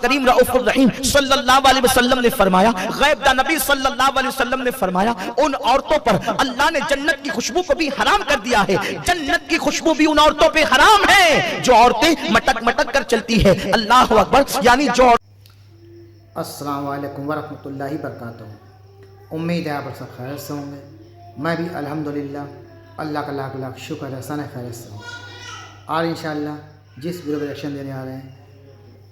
کریم رؤوف الرحیم صلی اللہ علیہ وسلم نے فرمایا، غیب دا نبی صلی اللہ علیہ وسلم نے فرمایا، ان عورتوں پر اللہ نے جنت کی خوشبو کو بھی حرام کر دیا ہے۔ جنت کی خوشبو بھی ان عورتوں پہ حرام ہے جو عورتیں مٹک مٹک کر چلتی ہے۔ اللہ اکبر، یعنی جو السلام علیکم ورحمۃ اللہ وبرکاتہ۔ امید ہے آپ سب خیر سے ہوں گے۔ میں بھی الحمدللہ اللہ کا لاکھ لاکھ شکر ہے، سن خیر سے ہوں۔ اور انشاءاللہ جس ویڈیو کا ریئیکشن دینے آ رہے ہیں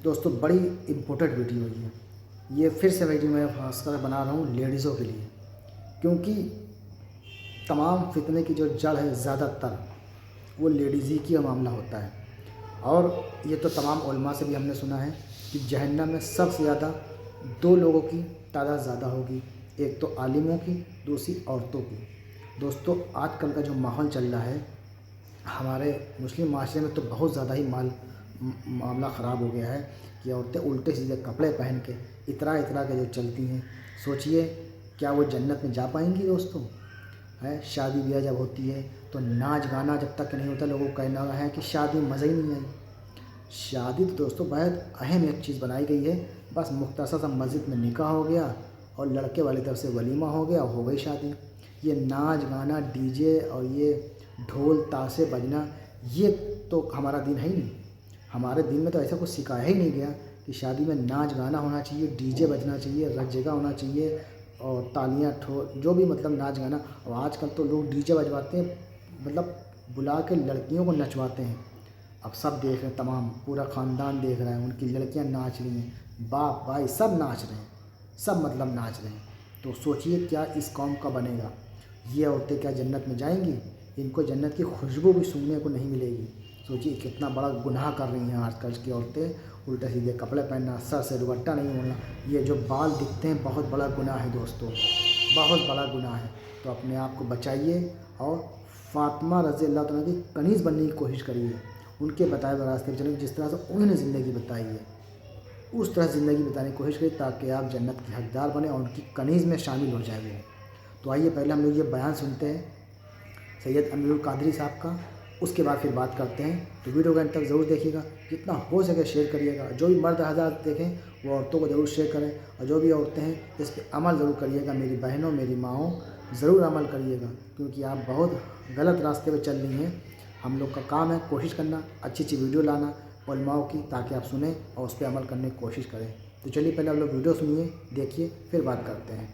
دوستو، بڑی امپورٹنٹ ویڈیو ہے یہ۔ پھر سے ویڈیو میں خاص کر بنا رہا ہوں لیڈیزوں کے لیے، کیونکہ تمام فتنے کی جو جڑ ہے زیادہ تر وہ لیڈیز ہی کی معاملہ ہوتا ہے۔ اور یہ تو تمام علماء سے بھی ہم نے سنا ہے کہ جہنم میں سب سے زیادہ دو لوگوں کی تعداد زیادہ ہوگی، ایک تو عالموں کی، دوسری عورتوں کی۔ دوستو، آج کل کا جو ماحول چل رہا ہے ہمارے مسلم معاشرے میں تو بہت زیادہ ہی معاملہ خراب ہو گیا ہے کہ عورتیں الٹے سیدھے کپڑے پہن کے اترا کے جو چلتی ہیں، سوچئے کیا وہ جنت میں جا پائیں گی؟ دوستو ہے شادی بیاہ جب ہوتی ہے تو ناچ گانا جب تک نہیں ہوتا، لوگوں کا کہنا ہے کہ شادی مزہ ہی نہیں آئی۔ شادی تو دوستو بہت اہم ایک چیز بنائی گئی ہے، بس مختصر سا مسجد میں نکاح ہو گیا اور لڑکے والی طرف سے ولیمہ ہو گیا، ہو گئی شادی۔ یہ ناچ گانا، ڈی جے اور یہ ڈھول تاشے بجنا، یہ تو ہمارا دین ہے ہی نہیں۔ ہمارے دین میں تو ایسا کچھ سکھایا ہی نہیں گیا کہ شادی میں ناچ گانا ہونا چاہیے، ڈی جے بجنا چاہیے، رت جگہ ہونا چاہیے اور تالیاں جو بھی مطلب ناچ گانا۔ اور آج کل تو لوگ ڈی جے بجواتے ہیں، مطلب بلا کے لڑکیوں کو نچواتے ہیں۔ اب سب دیکھ رہے ہیں، تمام پورا خاندان دیکھ رہا ہے، ان کی لڑکیاں ناچ رہی ہیں، باپ بھائی سب ناچ رہے ہیں، سب مطلب ناچ رہے ہیں۔ تو سوچئے کیا اس قوم کا بنے گا؟ یہ عورتیں کیا جنت میں جائیں گی؟ ان کو جنت کی خوشبو بھی سونگنے کو نہیں ملے گی۔ سوچئے کتنا بڑا گناہ کر رہی ہیں آج کل کی عورتیں، الٹے سیدھے کپڑے پہننا، سر سے دوپٹہ نہیں اوڑھنا، یہ جو بال دکھتے ہیں بہت بڑا گناہ ہے دوستو، بہت بڑا گناہ ہے۔ تو اپنے آپ کو بچائیے اور فاطمہ رضی اللہ تعالیٰ کی کنیز بننے کی کوشش کریے، ان کے بتائے ہوئے راستے پہ چلیں، جس طرح سے انہوں نے زندگی بتائی ہے اس طرح زندگی بتانے کی کوشش کریے تاکہ آپ جنت کے حقدار بنیں اور ان کی کنیز میں شامل ہو جائیں گے۔ تو آئیے پہلے ہم لوگ یہ بیان سنتے ہیں سید امیر القادری صاحب کا، اس کے بعد پھر بات کرتے ہیں۔ تو ویڈیو کو انت تک ضرور دیکھیے گا، جتنا ہو سکے شیئر کریے گا۔ جو بھی مرد حضرات دیکھیں وہ عورتوں کو ضرور شیئر کریں، اور جو بھی عورتیں ہیں اس پہ عمل ضرور کریے گا۔ میری بہنوں، میری ماؤں، ضرور عمل کریے گا، کیونکہ آپ بہت غلط راستے پہ چل رہی ہیں۔ ہم لوگ کا کام ہے کوشش کرنا، اچھی اچھی ویڈیو لانا علماء کی، تاکہ آپ سنیں اور اس پہ عمل کرنے کی کوشش کریں۔ تو چلیے پہلے آپ لوگ ویڈیو سنیے، دیکھیے، پھر بات کرتے ہیں۔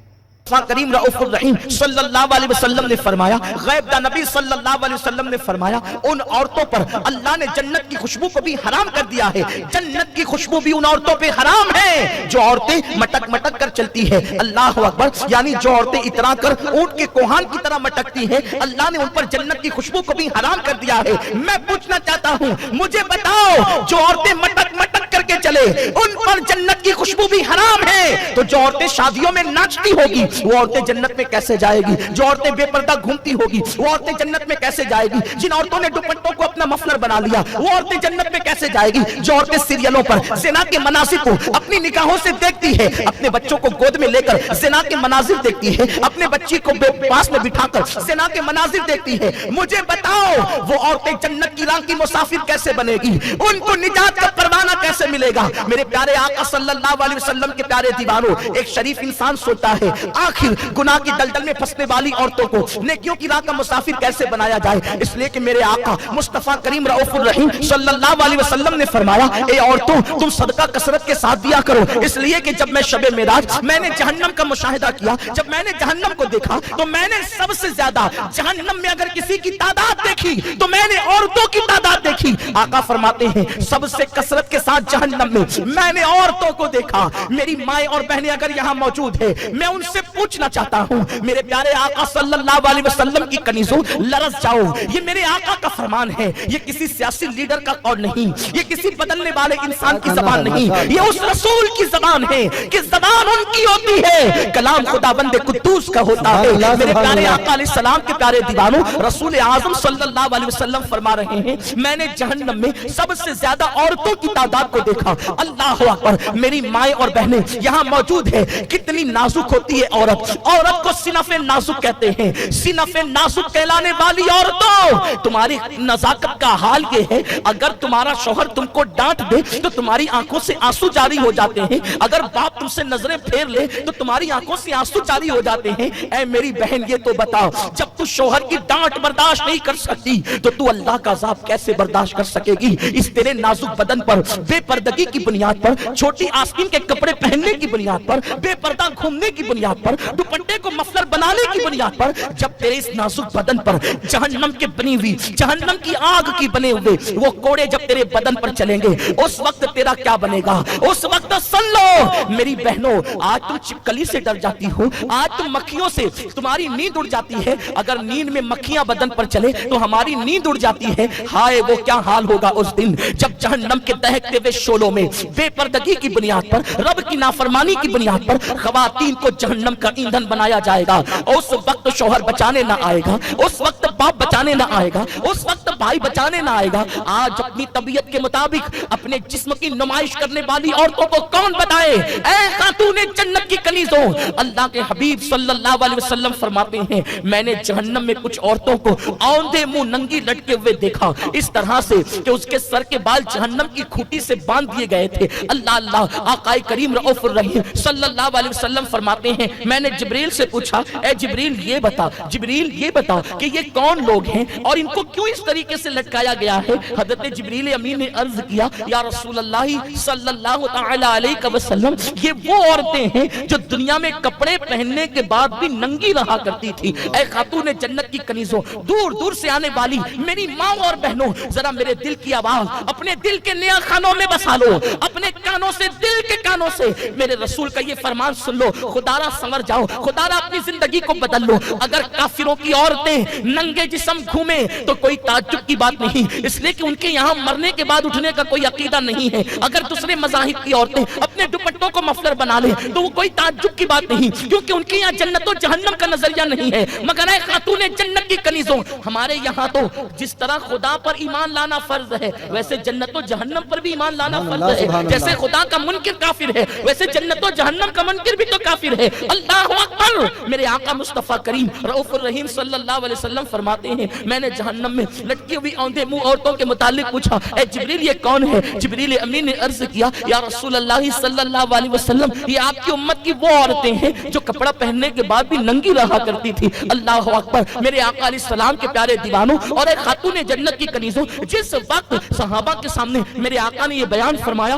کریم رؤوف الرحیم صلی اللہ علیہ وسلم نے فرمایا، غیب دا نبی صلی اللہ علیہ وسلم نے فرمایا، ان عورتوں پر اللہ نے جنت کی خوشبو کو بھی حرام کر دیا ہے۔ جنت کی خوشبو بھی ان عورتوں پہ حرام ہے جو عورتیں مٹک مٹک کر چلتی ہے۔ اللہ اکبر، یعنی جو عورتیں اترا کر اونٹ کے کوہان کی طرح مٹکتی ہیں، اللہ نے ان پر جنت کی خوشبو کو بھی حرام کر دیا ہے۔ میں پوچھنا چاہتا ہوں، مجھے بتاؤ، جو عورتیں مٹک مٹک کر کے چلے ان پر جنت کی خوشبو بھی حرام ہے، تو جو عورتیں شادیوں میں ناچتی ہوگی وہ عورتیں جنت میں کیسے جائے گی؟ جو عورتیں بے پردہ گھومتی ہوگی وہ عورتیں جنت میں کیسے جائے گی؟ جن عورتوں نے دوپٹوں کو اپنا مفلر بنا لیا وہ عورتیں جنت میں کیسے جائے گی؟ جو عورتیں سیریلوں پر زنا کے مناظر کو اپنی نگاہوں سے دیکھتی ہے، اپنے بچوں کو گود میں لے کر زنا کے مناظر دیکھتی ہے، اپنے بچی کو پاس میں بٹھا کر زنا کے مناظر دیکھتی ہے، مجھے بتاؤ وہ عورتیں جنت کی راہ کی مسافر کیسے بنے گی؟ ان کو نجات کا پروانہ کیسے ملے گا؟ میرے پیارے آقا صلی اللہ علیہ وسلم کے پیارے دیوانوں، ایک شریف انسان سوچتا ہے آخر گناہ کی دلدل میں پھنسنے والی عورتوں کو نیکیوں کی راہ کا مسافر کیسے بنایا جائے؟ اس لیے کہ میرے آقا مصطفیٰ کریم رؤوف الرحیم صلی اللہ علیہ وسلم نے فرمایا، اے عورتوں تم صدقہ کثرت کے ساتھ دیا کرو، اس لیے کہ جب میں شب معراج میں نے جہنم کا مشاہدہ کیا، جب میں نے جہنم کو دیکھا تو میں نے سب سے زیادہ جہنم میں اگر کسی کی تعداد دیکھی تو میں نے عورتوں کی تعداد دیکھی۔ آقا فرماتے ہیں سب سے کثرت کے ساتھ جہنم میں نے عورتوں کو دیکھا۔ میری مائیں اور بہنیں اگر یہاں موجود ہے، میں ان سے پوچھنا چاہتا ہوں، میرے پیارے آقا صلی اللہ علیہ وسلم کی کنیزوں لرز جاؤ، یہ میرے آقا کا فرمان ہے، یہ کسی سیاسی لیڈر کا قول نہیں، یہ کسی بدلنے والے انسان کی زبان نہیں، یہ اس رسول کی زبان ہے کہ زبان ان کی ہوتی ہے، کلام خداوند قدوس کا ہوتا ہے۔ میرے پیارے آقا علیہ السلام کے پیارے دیوانوں، رسول اعظم صلی اللہ علیہ وسلم فرما رہے ہیں، میں نے جہنم میں سب سے زیادہ عورتوں کی تعداد کو دیکھا۔ اللہ اکبر، میری مائیں اور بہنیں یہاں موجود ہے، کتنی نازک ہوتی ہے عورت کو صنف نازک کہتے ہیں. صنف نازک کہلانے والی عورتوں, تمہاری نزاکت کا حال یہ ہے, اگر تمہارا شوہر تم کو ڈانٹ دے تو تمہاری آنکھوں سے آنسو جاری ہو جاتے ہیں, اگر باپ تم سے نظریں پھیر لے تو تمہاری آنکھوں سے آنسو جاری ہو جاتے ہیں. اے میری بہن یہ تو بتا, جب تو شوہر کی ڈانٹ برداشت نہیں کر سکتی تو تو اللہ کا عذاب کیسے برداشت کر سکے گی؟ اس تیرے نازک بدن پر بے پردگی کی بنیاد پر, چھوٹی آستین کے کپڑے پہننے کی بنیاد پر, بے پردہ گھومنے کی بنیاد پر, دوپٹے کو مفلر بنانے کی بنیاد پر, جب تیرے اس نازک بدن پر جہنم کے بنی ہوئی, جہنم کی آگ کی بنے ہوئے وہ کوڑے جب تیرے بدن پر چلیں گے, اس وقت تیرا کیا بنے گا؟ اس وقت سن لو میری بہنوں, آج تم چپکلی سے ڈر جاتی ہو, آج تم مکھیوں سے تمہاری نیند اڑ جاتی ہے. اگر نیند میں مکھیاں بدن پر چلے تو ہماری نیند اڑ جاتی ہے. ہائے وہ کیا حال ہوگا اس دن جب جہنم کے دہکتے ہوئے شعلوں میں بے پردگی کی بنیاد پر, رب کی نافرمانی کی بنیاد پر خواتین کو جہنم کا ایندھن بنایا جائے گا. اس وقت شوہر بچانے نہ آئے گا, اس وقت باپ بچانے نہ آئے گا, اس وقت بھائی بچانے نہ آئے گا. آج اپنی طبیعت کے مطابق اپنے جسم کی نمائش کرنے والی عورتوں کو کون بتائے؟ اے خاتون جنت کی کنیزوں, اللہ کے حبیب صلی اللہ علیہ وسلم فرماتے ہیں میں نے جہنم میں کچھ عورتوں کو اوندے منہ ننگی لٹکے ہوئے دیکھا, اس طرح سے کہ اس کے سر کے بال جہنم کی کھوٹی سے باندھ دیے گئے تھے. اللہ اللہ, آقا کریم رؤوف الرحیم صلی اللہ علیہ وسلم فرماتے ہیں میں نے جبریل سے پوچھا, اے جبریل یہ بتا, جبریل یہ بتا کہ یہ کون لوگ ہیں اور ان کو کیوں اس طریقے سے لٹکایا گیا ہے؟ حضرت جبریل امین نے عرض کیا یا رسول اللہ صلی اللہ تعالی علیہ وسلم, یہ وہ عورتیں ہیں جو دنیا میں کپڑے پہننے کے بعد بھی ننگی رہا کرتی تھی. اے خاتون جنت کی کنیزوں, دور دور سے آنے والی میری ماں اور بہنوں, ذرا میرے دل کی آواز اپنے دل کے نیا خانوں میں بسا لو, اپنے کانوں سے, دل کے کانوں سے میرے رسول کا یہ فرمان سن لو. خدا را سنور جاؤ, خدا را اپنی زندگی کو بدل لو. اگر کافروں کی عورتیں ننگے جسم گھومیں تو کوئی تعجب کی بات نہیں, اس لیے کہ ان کے یہاں مرنے کے بعد اٹھنے کا کوئی عقیدہ نہیں ہے. اگر دوسرے مذاہب کی عورتیں اپنے دوپٹوں کو مفلر بنا لیں تو وہ کوئی تعجب کی بات نہیں, کیونکہ ان کے یہاں جنت و جہنم کا نظریہ نہیں ہے. مگر اے خاتون جنت کی کنیزوں, ہمارے یہاں تو جس طرح خدا پر ایمان لانا فرض ہے ویسے جنت و جہنم پر بھی ایمان لانا فرض ہے. جیسے خدا کا منکر کافر ہے ویسے جنت و جہنم کا منکر بھی تو کافر ہے. اللہ اکبر. میرے آقا مصطفیٰ کریم رؤوف الرحیم صلی اللہ علیہ وسلم فرماتے ہیں میں نے جہنم میں لٹکی ہوئی اوندے منہ عورتوں کے متعلق پوچھا, اے جبریل یہ کون ہے؟ جبریل امین نے عرض کیا یا رسول اللہ صلی اللہ علیہ وسلم, یہ آپ کی امت کی وہ عورتیں ہیں جو کپڑا پہننے کے بعد بھی ننگی رہا کرتی تھی. اللہ اکبر. میرے آقا علیہ السلام کے پیارے دیوانوں اور ایک خاتون جنت کی کنیزوں, جس وقت صحابہ کے سامنے میرے آقا نے یہ بیان فرمایا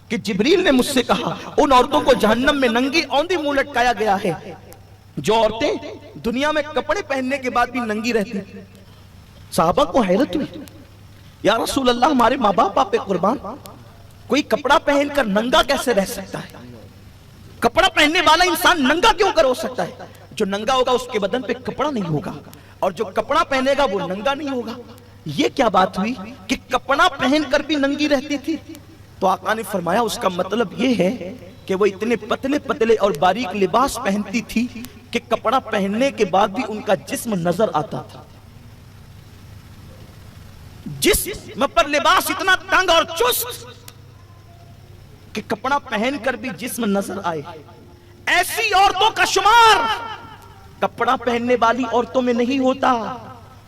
کہ جبریل نے مجھ سے کہا ان عورتوں کو جہنم میں ننگی اوندی منہ لٹکایا گیا ہے جو عورتیں دنیا میں کپڑے پہننے کے بعد بھی ننگی رہتی. صحابہ کو حیرت ہوئی, یا رسول اللہ ہمارے ماں باپ آپ پہ قربان, کوئی کپڑا پہن کر ننگا کیسے رہ سکتا ہے؟ کپڑا پہننے والا انسان ننگا کیوں کر ہو سکتا ہے؟ جو ننگا ہوگا اس کے بدن پہ کپڑا نہیں ہوگا, اور جو کپڑا پہنے گا وہ ننگا نہیں ہوگا. یہ کیا بات ہوئی کہ کپڑا پہن کر بھی ننگی رہتی تھی؟ تو آقا نے فرمایا اس کا مطلب یہ ہے کہ وہ اتنے پتلے پتلے اور باریک لباس پہنتی تھی کہ کپڑا پہننے کے بعد بھی ان کا جسم نظر آتا تھا. جسم پر لباس اتنا تنگ اور چست کہ کپڑا پہن کر بھی جسم نظر آئے. ایسی عورتوں کا شمار کپڑا پہننے والی عورتوں میں نہیں ہوتا,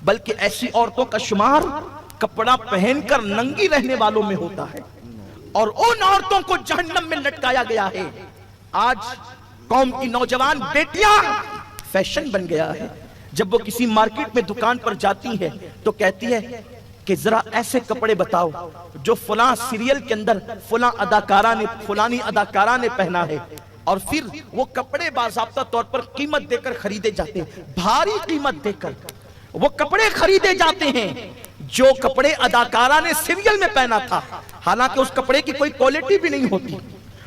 بلکہ ایسی عورتوں کا شمار کپڑا پہن کر ننگی رہنے والوں میں ہوتا ہے, اور ان عورتوں کو جہنم میں لٹکایا گیا ہے. آج قوم کی نوجوان بیٹیاں فیشن بن گیا ہے, جب وہ کسی مارکیٹ میں دکان پر جاتی ہے تو کہتی ہے کہ ذرا ایسے کپڑے بتاؤ جو فلاں سیریل کے اندر فلانی اداکارہ نے پہنا ہے, اور پھر وہ کپڑے باضابطہ طور پر قیمت دے کر خریدے جاتے ہیں, بھاری قیمت دے کر وہ کپڑے خریدے جاتے ہیں جو کپڑے اداکارہ نے سیریل میں پہنا تھا. حالانکہ اس کپڑے کی کوئی کوالٹی بھی نہیں ہوتی,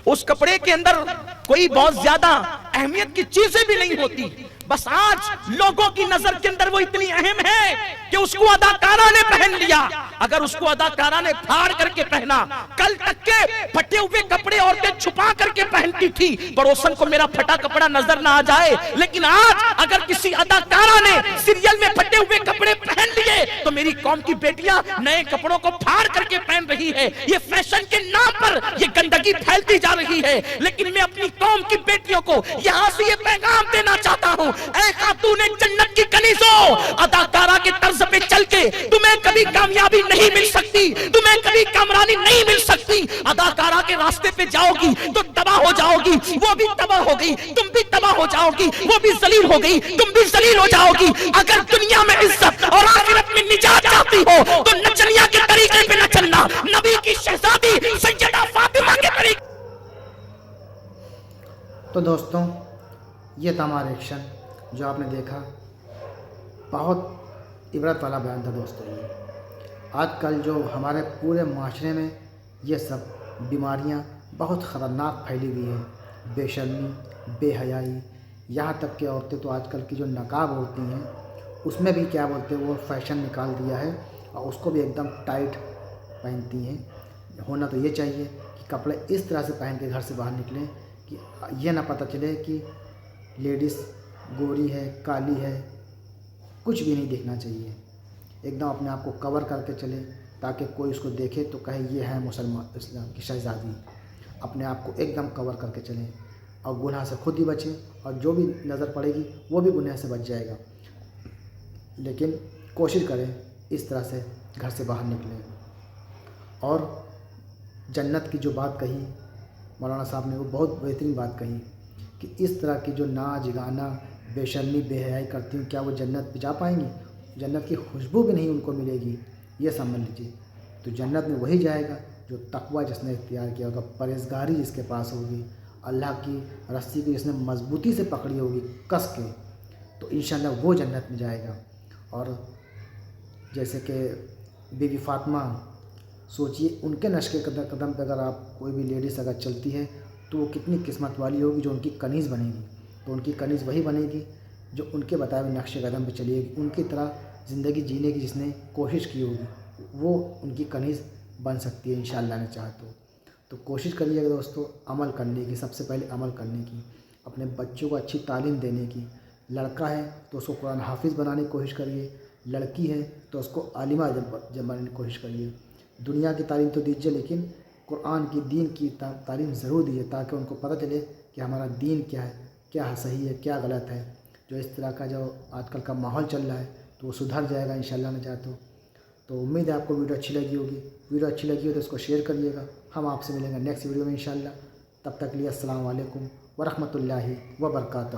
اس کپڑے کے اندر کوئی بہت زیادہ اہمیت کی چیزیں بھی نہیں ہوتی, بس آج لوگوں کی نظر کے اندر وہ اتنی اہم ہے کہ اس کو اداکارہ نے پہن لیا. اگر اس کو اداکارہ نے پھاڑ کر کے پہنا, کل تک کے پھٹے ہوئے کپڑے عورتیں چھپا کر کے پہنتی تھی, پڑوسن کو میرا پھٹا کپڑا نظر نہ آ جائے, لیکن آج اگر کسی اداکارہ نے سیریل میں پھٹے ہوئے کپڑے پہن لیے تو میری قوم کی بیٹیاں نئے کپڑوں کو پھاڑ کر کے پہن رہی ہے، یہ فیشن کے نام پر یہ گندگی پھیلتی جا رہی ہے، لیکن میں اپنی قوم کی بیٹیوں کو یہاں سے یہ پیغام دینا چاہتا ہوں، اے خاتون جنت کی کنیزوں، اداکارہ کے طرز پہ چل کے تمہیں کبھی کامیابی نہیں مل سکتی، تمہیں کبھی کامرانی نہیں مل سکتی، اداکارہ کے راستے پہ جاؤ گی تو تباہ ہو جاؤ گی، وہ بھی تباہ ہو گئی، تم بھی تباہ ہو جاؤ گی، وہ بھی ذلیل ہو گئی، تم بھی ذلیل ہو جاؤ گی۔ اگر دنیا میں عزت اور آخرت میں نجات چاہتی ہو تو نچنیا کے طریقے پہ نہ چلنا، نبی کی شہزادی سیدہ فاطمہ کے طریقے۔ تو دوستوں یہ تھا ہمارا ایکشن جو آپ نے دیکھا، بہت عبرت والا بیان تھا دوستوں۔ یہ آج کل جو ہمارے پورے معاشرے میں یہ سب بیماریاں بہت خطرناک پھیلی ہوئی ہیں، بے شرمی، بے حیائی، یہاں تک کہ عورتیں تو آج کل کی جو نقاب ہوتی ہیں اس میں بھی کیا بولتے ہیں وہ فیشن نکال دیا ہے، اور اس کو بھی ایک دم ٹائٹ پہنتی ہیں۔ ہونا تو یہ چاہیے کہ کپڑے اس طرح سے پہن کے گھر سے باہر نکلیں کہ یہ نہ پتہ چلے کہ لیڈیز گوری ہے، کالی ہے، کچھ بھی نہیں دیکھنا چاہیے، ایک دم اپنے آپ کو کور کر کے چلے تاکہ کوئی اس کو دیکھے تو کہے یہ ہے مسلمان اسلام کی شہزادی۔ اپنے آپ کو ایک دم کور کر کے چلیں اور گناہ سے خود ہی بچیں، اور جو بھی نظر پڑے گی وہ بھی گناہ سے بچ جائے گا، لیکن کوشش کریں اس طرح سے گھر سے باہر نکلیں۔ اور جنت کی جو بات کہی مولانا صاحب نے، وہ بہت بہترین بات کہی کہ اس طرح کی جو ناچ گانا بے شرمی بے حیائی کرتی ہیں، کیا وہ جنت پہ جا پائیں گی؟ جنت کی خوشبو بھی نہیں ان کو ملے گی، یہ سمجھ لیجیے۔ تو جنت میں وہی جائے گا جو تقوی جس نے اختیار کیا ہوگا، پرہیزگاری جس کے پاس ہوگی، اللہ کی رسی کو جس نے مضبوطی سے پکڑی ہوگی کس کے، تو انشاءاللہ وہ جنت میں جائے گا۔ اور جیسے کہ بی بی فاطمہ، سوچیے ان کے نقش کے قدم پہ اگر آپ کوئی بھی لیڈیز اگر چلتی ہے تو وہ کتنی قسمت والی ہوگی جو ان کی کنیز بنے گی۔ تو ان کی کنیز وہی بنے گی جو ان کے بتائے ہوئے نقش قدم پہ چلی گی، ان کی طرح زندگی جینے کی جس نے کوشش کی ہوگی، وہ ان کی کنیز بن سکتی ہے انشاءاللہ نے چاہا تو کوشش کریے گا دوستو عمل کرنے کی، سب سے پہلے عمل کرنے کی، اپنے بچوں کو اچھی تعلیم دینے کی۔ لڑکا ہے تو اس کو قرآن حافظ بنانے کی کوشش کریے، لڑکی ہے تو اس کو عالمہ بنانے کی کوشش کریے۔ دنیا کی تعلیم تو دیجیے لیکن قرآن کی، دین کی تعلیم ضرور دیجیے تاکہ ان کو پتہ چلے کہ ہمارا دین کیا ہے، کیا صحیح ہے، کیا غلط ہے۔ جو اس طرح کا جو آج کل کا ماحول چل رہا ہے تو وہ سدھر جائے گا انشاءاللہ نے چاہتا ہوں۔ تو امید ہے آپ کو ویڈیو اچھی لگی ہوگی، ویڈیو اچھی لگی ہو تو اس کو شیئر کریے گا۔ ہم آپ سے ملیں گے نیکسٹ ویڈیو میں انشاءاللہ، تب تک لیے السلام علیکم ورحمۃ اللہ وبرکاتہ۔